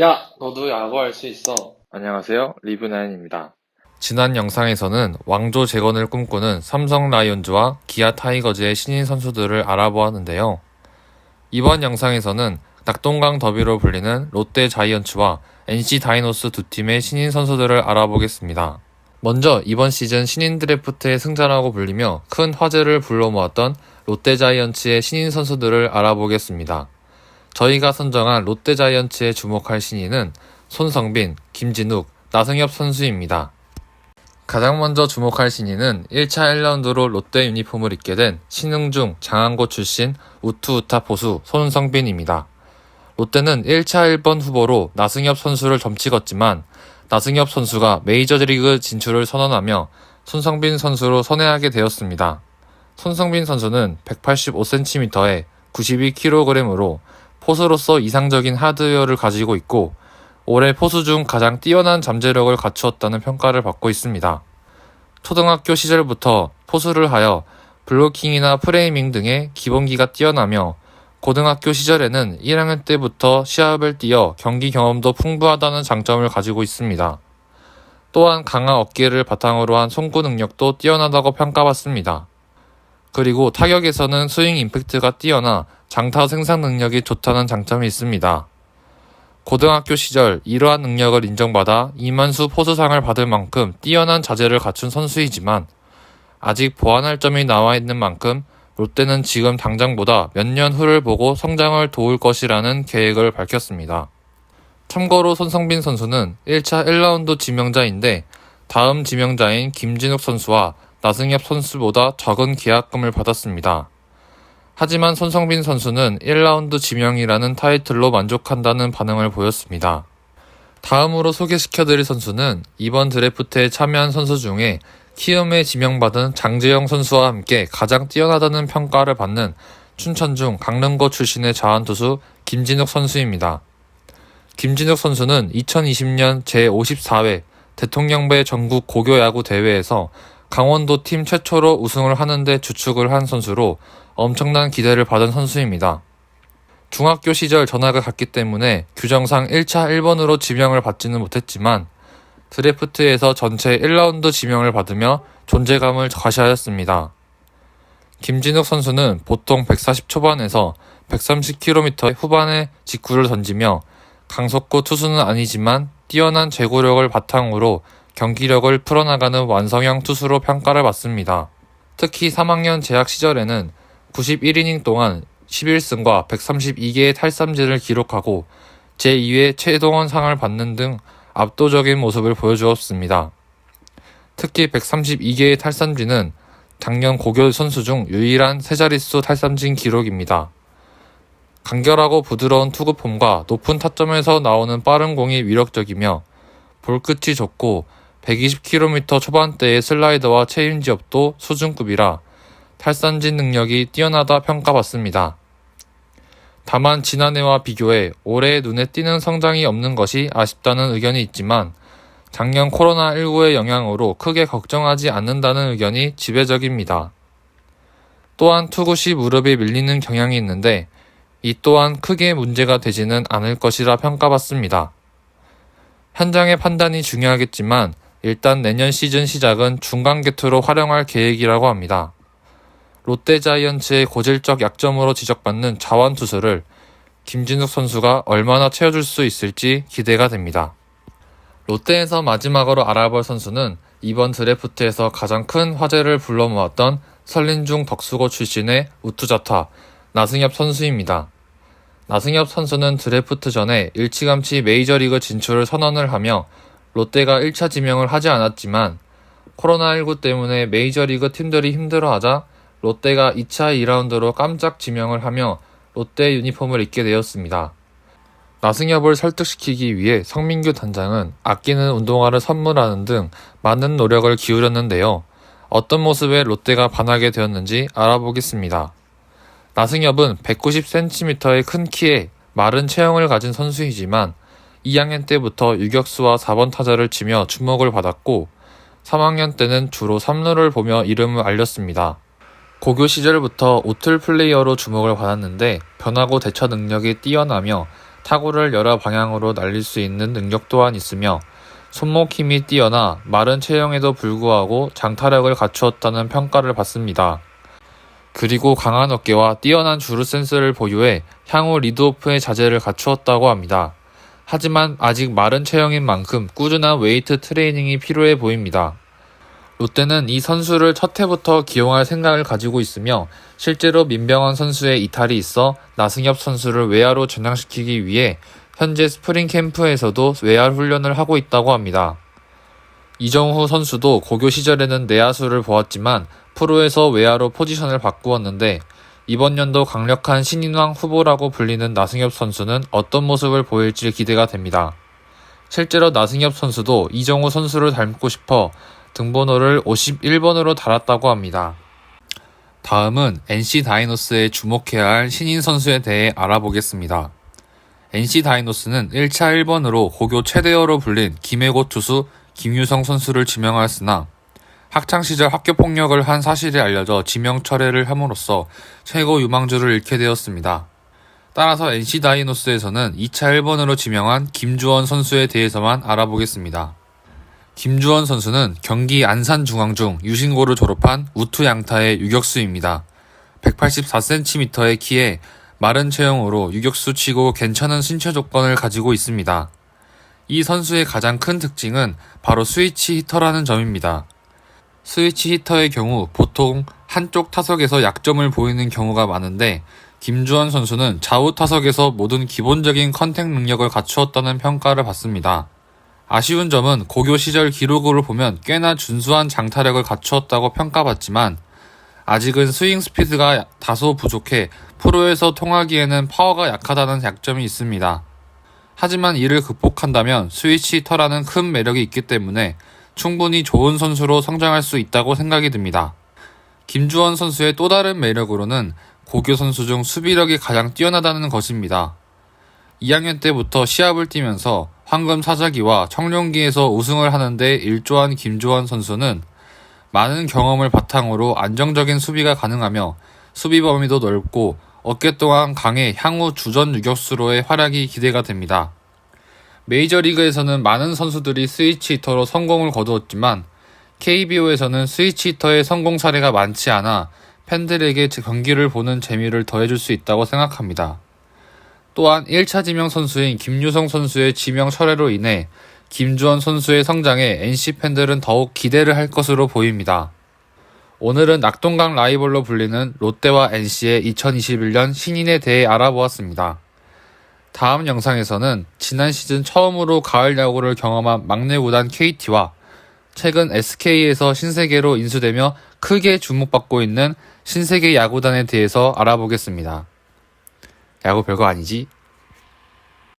야, 너도 야구할 수 있어. 안녕하세요. 리브나인입니다. 지난 영상에서는 왕조 재건을 꿈꾸는 삼성 라이온즈와 기아 타이거즈의 신인 선수들을 알아보았는데요. 이번 영상에서는 낙동강 더비로 불리는 롯데 자이언츠와 NC 다이노스 두 팀의 신인 선수들을 알아보겠습니다. 먼저 이번 시즌 신인 드래프트의 승자라고 불리며 큰 화제를 불러모았던 롯데 자이언츠의 신인 선수들을 알아보겠습니다. 저희가 선정한 롯데 자이언츠에 주목할 신인은 손성빈, 김진욱, 나승엽 선수입니다. 가장 먼저 주목할 신인은 1차 1라운드로 롯데 유니폼을 입게 된 신흥중 장안고 출신 우투우타 포수 손성빈입니다. 롯데는 1차 1번 후보로 나승엽 선수를 점찍었지만 나승엽 선수가 메이저리그 진출을 선언하며 손성빈 선수로 선회하게 되었습니다. 손성빈 선수는 185cm에 92kg으로 포수로서 이상적인 하드웨어를 가지고 있고 올해 포수 중 가장 뛰어난 잠재력을 갖추었다는 평가를 받고 있습니다. 초등학교 시절부터 포수를 하여 블로킹이나 프레이밍 등의 기본기가 뛰어나며 고등학교 시절에는 1학년 때부터 시합을 뛰어 경기 경험도 풍부하다는 장점을 가지고 있습니다. 또한 강한 어깨를 바탕으로 한 송구 능력도 뛰어나다고 평가받습니다. 그리고 타격에서는 스윙 임팩트가 뛰어나 장타 생산 능력이 좋다는 장점이 있습니다. 고등학교 시절 이러한 능력을 인정받아 이만수 포수상을 받을 만큼 뛰어난 자재를 갖춘 선수이지만 아직 보완할 점이 나와 있는 만큼 롯데는 지금 당장보다 몇 년 후를 보고 성장을 도울 것이라는 계획을 밝혔습니다. 참고로 손성빈 선수는 1차 1라운드 지명자인데 다음 지명자인 김진욱 선수와 나승엽 선수보다 적은 계약금을 받았습니다. 하지만 손성빈 선수는 1라운드 지명이라는 타이틀로 만족한다는 반응을 보였습니다. 다음으로 소개시켜드릴 선수는 이번 드래프트에 참여한 선수 중에 키움에 지명받은 장재영 선수와 함께 가장 뛰어나다는 평가를 받는 춘천중 강릉고 출신의 자완투수 김진욱 선수입니다. 김진욱 선수는 2020년 제54회 대통령배 전국 고교야구 대회에서 강원도 팀 최초로 우승을 하는데 주축을 한 선수로 엄청난 기대를 받은 선수입니다. 중학교 시절 전학을 갔기 때문에 규정상 1차 1번으로 지명을 받지는 못했지만 드래프트에서 전체 1라운드 지명을 받으며 존재감을 과시하였습니다. 김진욱 선수는 보통 140 초반에서 130km 후반의 직구를 던지며 강속구 투수는 아니지만 뛰어난 제구력을 바탕으로 경기력을 풀어나가는 완성형 투수로 평가를 받습니다. 특히 3학년 재학 시절에는 91이닝 동안 11승과 132개의 탈삼진을 기록하고 제2회 최동원상을 받는 등 압도적인 모습을 보여주었습니다. 특히 132개의 탈삼진은 작년 고교 선수 중 유일한 세자릿수 탈삼진 기록입니다. 간결하고 부드러운 투구폼과 높은 타점에서 나오는 빠른 공이 위력적이며 볼끝이 좋고 120km 초반대의 슬라이더와 체인지업도 수준급이라 탈삼진 능력이 뛰어나다 평가받습니다. 다만 지난해와 비교해 올해 눈에 띄는 성장이 없는 것이 아쉽다는 의견이 있지만 작년 코로나19의 영향으로 크게 걱정하지 않는다는 의견이 지배적입니다. 또한 투구 시 무릎이 밀리는 경향이 있는데 이 또한 크게 문제가 되지는 않을 것이라 평가받습니다. 현장의 판단이 중요하겠지만 일단 내년 시즌 시작은 중간 개투로 활용할 계획이라고 합니다. 롯데 자이언츠의 고질적 약점으로 지적받는 자완 투수를 김진욱 선수가 얼마나 채워줄 수 있을지 기대가 됩니다. 롯데에서 마지막으로 알아볼 선수는 이번 드래프트에서 가장 큰 화제를 불러모았던 설린중 덕수고 출신의 우투자타 나승엽 선수입니다. 나승엽 선수는 드래프트 전에 일찌감치 메이저리그 진출을 선언을 하며 롯데가 1차 지명을 하지 않았지만 코로나19 때문에 메이저리그 팀들이 힘들어하자 롯데가 2차 2라운드로 깜짝 지명을 하며 롯데 유니폼을 입게 되었습니다. 나승엽을 설득시키기 위해 성민규 단장은 아끼는 운동화를 선물하는 등 많은 노력을 기울였는데요. 어떤 모습에 롯데가 반하게 되었는지 알아보겠습니다. 나승엽은 190cm의 큰 키에 마른 체형을 가진 선수이지만 2학년 때부터 유격수와 4번 타자를 치며 주목을 받았고 3학년 때는 주로 3루를 보며 이름을 알렸습니다. 고교 시절부터 우툴 플레이어로 주목을 받았는데 변화구 대처 능력이 뛰어나며 타구를 여러 방향으로 날릴 수 있는 능력 또한 있으며 손목 힘이 뛰어나 마른 체형에도 불구하고 장타력을 갖추었다는 평가를 받습니다. 그리고 강한 어깨와 뛰어난 주루 센스를 보유해 향후 리드오프의 자질을 갖추었다고 합니다. 하지만 아직 마른 체형인 만큼 꾸준한 웨이트 트레이닝이 필요해 보입니다. 롯데는 이 선수를 첫 해부터 기용할 생각을 가지고 있으며 실제로 민병헌 선수의 이탈이 있어 나승엽 선수를 외야로 전향시키기 위해 현재 스프링 캠프에서도 외야 훈련을 하고 있다고 합니다. 이정후 선수도 고교 시절에는 내야수를 보았지만 프로에서 외야로 포지션을 바꾸었는데 이번 연도 강력한 신인왕 후보라고 불리는 나승엽 선수는 어떤 모습을 보일지 기대가 됩니다. 실제로 나승엽 선수도 이정후 선수를 닮고 싶어 등번호를 51번으로 달았다고 합니다. 다음은 NC 다이노스에 주목해야 할 신인 선수에 대해 알아보겠습니다. NC 다이노스는 1차 1번으로 고교 최대어로 불린 김해고 투수 김유성 선수를 지명하였으나 학창시절 학교폭력을 한 사실이 알려져 지명 철회를 함으로써 최고 유망주를 잃게 되었습니다. 따라서 NC 다이노스에서는 2차 1번으로 지명한 김주원 선수에 대해서만 알아보겠습니다. 김주원 선수는 경기 안산중앙중 유신고를 졸업한 우투 양타의 유격수입니다. 184cm의 키에 마른 체형으로 유격수 치고 괜찮은 신체 조건을 가지고 있습니다. 이 선수의 가장 큰 특징은 바로 스위치 히터라는 점입니다. 스위치 히터의 경우 보통 한쪽 타석에서 약점을 보이는 경우가 많은데 김주원 선수는 좌우 타석에서 모든 기본적인 컨택 능력을 갖추었다는 평가를 받습니다. 아쉬운 점은 고교 시절 기록으로 보면 꽤나 준수한 장타력을 갖추었다고 평가받지만 아직은 스윙 스피드가 다소 부족해 프로에서 통하기에는 파워가 약하다는 약점이 있습니다. 하지만 이를 극복한다면 스위치 히터라는 큰 매력이 있기 때문에 충분히 좋은 선수로 성장할 수 있다고 생각이 듭니다. 김주원 선수의 또 다른 매력으로는 고교 선수 중 수비력이 가장 뛰어나다는 것입니다. 2학년 때부터 시합을 뛰면서 황금 사자기와 청룡기에서 우승을 하는데 일조한 김주원 선수는 많은 경험을 바탕으로 안정적인 수비가 가능하며 수비 범위도 넓고 어깨 또한 강해 향후 주전 유격수로의 활약이 기대가 됩니다. 메이저리그에서는 많은 선수들이 스위치 히터로 성공을 거두었지만 KBO에서는 스위치 히터의 성공 사례가 많지 않아 팬들에게 경기를 보는 재미를 더해줄 수 있다고 생각합니다. 또한 1차 지명 선수인 김유성 선수의 지명 철회로 인해 김주원 선수의 성장에 NC 팬들은 더욱 기대를 할 것으로 보입니다. 오늘은 낙동강 라이벌로 불리는 롯데와 NC의 2021년 신인에 대해 알아보았습니다. 다음 영상에서는 지난 시즌 처음으로 가을 야구를 경험한 막내 구단 KT와 최근 SK에서 신세계로 인수되며 크게 주목받고 있는 신세계 야구단에 대해서 알아보겠습니다. 야구 별거 아니지?